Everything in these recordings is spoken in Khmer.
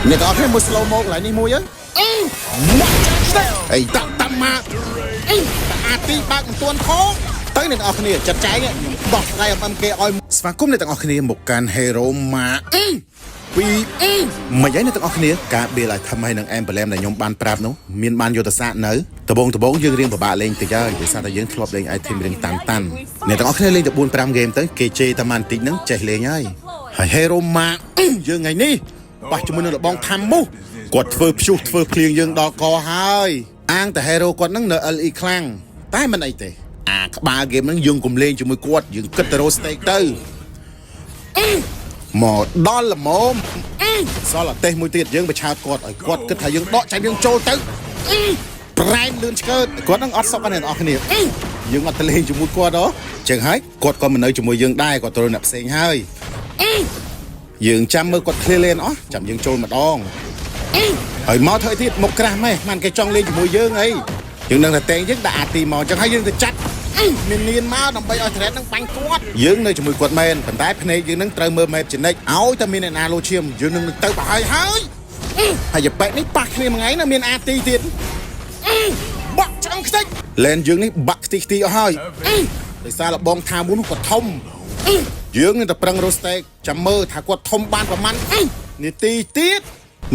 អ្នកទាំងអស់គ្នាមើល slow mo កន្លែងនេះមួយអីតាក់មកអាទីបើកមិនទាន់ខោទៅអ្នកទាំងអស់គ្នាចាត់ចែងបោះស្រាយអំគេឲ្យស្វាគមន៍អ្នកទាំងអស់គ្នាមកកាន់ hero មកពីមិនយ៉ាងអ្នកទាំងអស់គ្នាការបៀលឲ្យថ្មីនឹង emblem ដែលខ្ញុំបានប្រាប់នោះមានបានយុទ្ធសាស្ត្រនៅដបងយើងរៀងពិបាកលេងតិចហើយដោយសារតែយើងធ្លាប់លេង item រៀងតាន់អ្នកទាំងអស់គ្នាលេងតែ 4-5 game ទៅគេជេរតែបន្តិចហ្នឹងចេះលេងហើយ hero មកយើងថ្ងៃនេះបោះជាមួយនឹងលបងថាំមូសគាត់ធ្វើព្យុះធ្វើភ្លៀងយើងដល់កហើយអាងតែ hero គាត់ហ្នឹងនៅ LE ខ្លាំងតែមិនអីទេអាក្បាល game ហ្នឹងយើងកុំលេងជាមួយគាត់យើងគិតទៅរក stake ទៅមកដល់ល្មមសល់តែមួយទៀតយើងបឆោតគាត់ឲ្យគាត់គិតថាយើងដកចាញ់យើងចូលទៅប្រែនលឿនឆ្កើតគាត់នឹងអត់សុខអ្នកនរគ្នាយើងអត់ទៅលេងជាមួយគាត់ហ៎ចឹងហើយគាត់ក៏មិននៅជាមួយយើងដែរគាត់ត្រូវអ្នកផ្សេងហើយយើងចាំមើលគាត់ clear lane អស់ចាំយើងចូលម្ដងហើយមកធ្វើទៀតមកក្រាស់ម៉េះមិនគេចង់លេងជាមួយយើងអីយើងនឹងតែតែងយើងដាក់អាទីមកចឹងហើយយើងទៅចាត់មានមកដើម្បីឲ្យ thread នឹងបាញ់គាត់យើងនៅជាមួយគាត់មែនប៉ុន្តែភ្នែកយើងនឹងត្រូវមើល map ចំណិចឲ្យតែមានអ្នកណាលោឈាមយើងនឹងទៅប្រហើយហើយបែកនេះប៉ះគ្នាមួយថ្ងៃនៅមានអាទីទៀតបាក់ឆ្អឹងខ្ទេច lane យើងនេះបាក់ខ្ទេចអស់ហើយដោយសារលបងថាមុនគាត់ធំយើងនឹងតែប្រឹងរស់ stake ចាំមើលថាគាត់ធំបានប្រហែលនាទីទៀត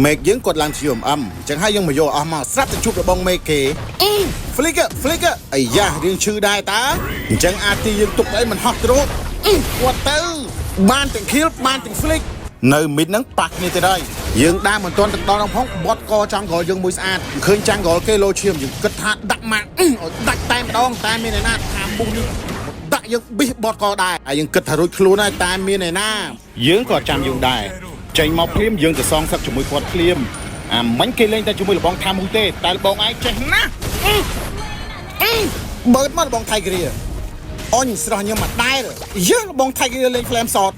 មេកយើងគាត់ឡើងជាអញ្ចឹងហើយយើងមកយកអស់មកស្រាប់តែជួបរបងមេកគេ flicker អាយ៉ារៀងឈឺដែរតើអញ្ចឹងអាទីយើងទុកអីមិនហោះទ្រោគាត់ទៅបានទាំង kill បានទាំង flick នៅមីតហ្នឹងប៉ះគ្នាទៅហើយយើងដើរមិនទាន់ទៅដល់ផងបត់កចង់ក្រោយយើងមួយស្អាតឃើញចាំងក្រោយគេលោឈាមយើងគិតថាដាក់មកឲ្យដាច់តែម្ដងតែមានឯណាថាមុខនេះដាក់យើងប៊ីសបត់កដែរហើយយើងគិតថារួចខ្លួនហើយតែមានឯណាយើងក៏ចាំយើងដែរចេញមកភ្លាមយើងទៅសងសឹកជាមួយគាត់ភ្លាមអាមិញគេលេងតែជាមួយលបងថាមួយទេតែលបងឯងចេះណាស់បើកមកលបងថៃគ្រាអញស្រស់ញឹមមកដែរយើងលបងថៃគ្រាលេង flame shot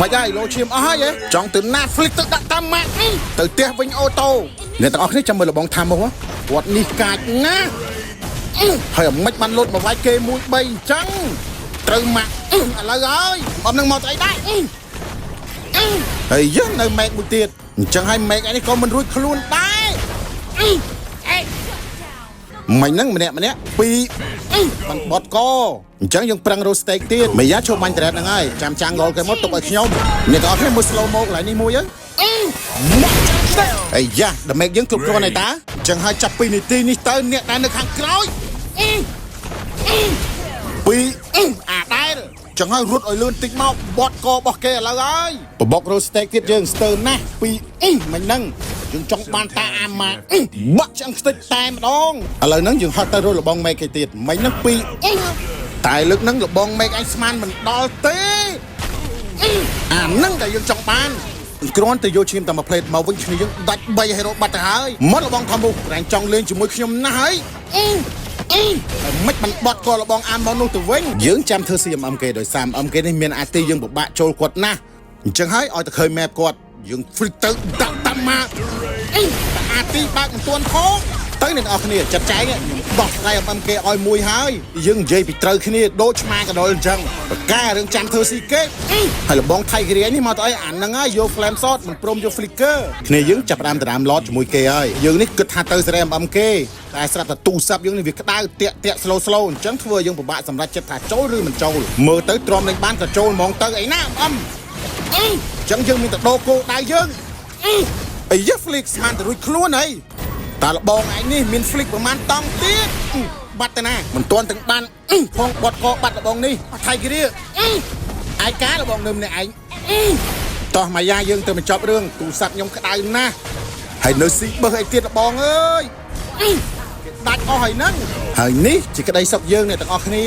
មិនហើយលោឈាមអស់ហើយចង់ទៅណា flick ទៅដាក់តាមម៉ាក់ទៅផ្ទះវិញអូតូអ្នកទាំងអស់គ្នាចាំមើលលបងថាមកគាត់នេះកាចណាស់ហើយអាមិញបានលុតមកវាយគេ1 3អញ្ចឹងត្រូវម៉ាក់ឥឡូវហើយបំនឹងមកស្អីដែរហើយយើងនៅមេកមួយទៀតអញ្ចឹងហើយមេកឯនេះក៏មិនរួចខ្លួនដែរមិញហ្នឹងម្នាក់ពីរបានបត់កអញ្ចឹងយើងប្រឹងរស់ stake ទៀតមិនយ៉ាឈប់បាញ់ thread ហ្នឹងហើយចាំចាំងហ្គោលគេមកទុកឲ្យខ្ញុំអ្នកទាំងអស់គ្នាមើល slow mo កន្លែងនេះមួយអាយ៉ាដល់មេកយើងគ្រប់គ្រាន់ហើយតាអញ្ចឹងហើយចាប់2នាទីនេះទៅអ្នកដែលនៅខាងក្រោយពីអាដែរចឹងហើយរត់ឲ្យលឿនតិចមកបត់ករបស់គេឥឡូវហើយបបករស់ stake ទៀតយើងស្ទើរណាស់ពីមិញហ្នឹងយើងចង់បានតាអាម៉ាបាក់ឆ្អឹងខ្ទេចតែម្ដងឥឡូវហ្នឹងយើងហត់ទៅរត់លបងមេកគេទៀតមិញហ្នឹងពីតែលើកហ្នឹងលបងមេកឯងស្មានមិនដល់ទេអាហ្នឹងតែយើងចង់បានគ្រាន់តែយកឈាមតែមួយផ្លេតមកវិញគ្នាយើងដាច់3 hero បាត់ទៅហើយមកលបងថាមុខរែងចង់លេងជាមួយខ្ញុំណាស់ហើយមិនបានបត់កលបងអានមកនោះទៅវិញយើងចាំធ្វើ CMM គេដោយសារ MK នេះមានអាទីយើងពិបាកចូលគាត់ណាស់អញ្ចឹងហើយឲ្យតែឃើញ map គាត់យើង flick ទៅដាក់តាមមកអាទីបើកមិនទាន់ខោទៅអ្នកនរគ្នាចាត់ចែងបោះស្រាយ MK ឲ្យមួយហើយយើងនិយាយពីត្រូវគ្នាដូចឆ្មាកដុលអញ្ចឹងបការឿងចាំធ្វើស៊ីគេហើយលបងថៃគ្រានេះមកទៅអីអាហ្នឹងហើយយក flame shot មិនព្រមយក flicker គ្នាយើងចាប់ផ្ដើមតារាមឡតជាមួយគេហើយយើងនេះគិតថាទៅសេរី MK តែស្រាប់តែទូរស័ព្ទយើងនេះវាក្តៅតាក់ slow អញ្ចឹងធ្វើយើងពិបាកសម្រាប់ចិត្តថាចូលឬមិនចូលមើលទៅទ្រាំលេងបានក៏ចូលហ្មងទៅអីណាអញ្ចឹងយើងមានតែដោគោដៅយើងអីយ៉ា flick ស្មានទៅរួចខ្លួនហើយតែលបងឯងនេះមាន flick ប្រហែលតង់ទៀតបាត់ទៅណាមិនទាន់ទាំងបានផងបត់កបាត់លបងនេះថៃគ្រាឯកាលបងនៅម្នាក់ឯងតោះមកយ៉ាយើងទៅបញ្ចប់រឿងទូរស័ព្ទខ្ញុំក្តៅណាស់ហើយនៅស៊ីបឹសអីទៀតលបងអើយគេដាច់អស់ហើយហ្នឹងហើយនេះជាក្តីសុខយើងអ្នកទាំងអស់គ្នា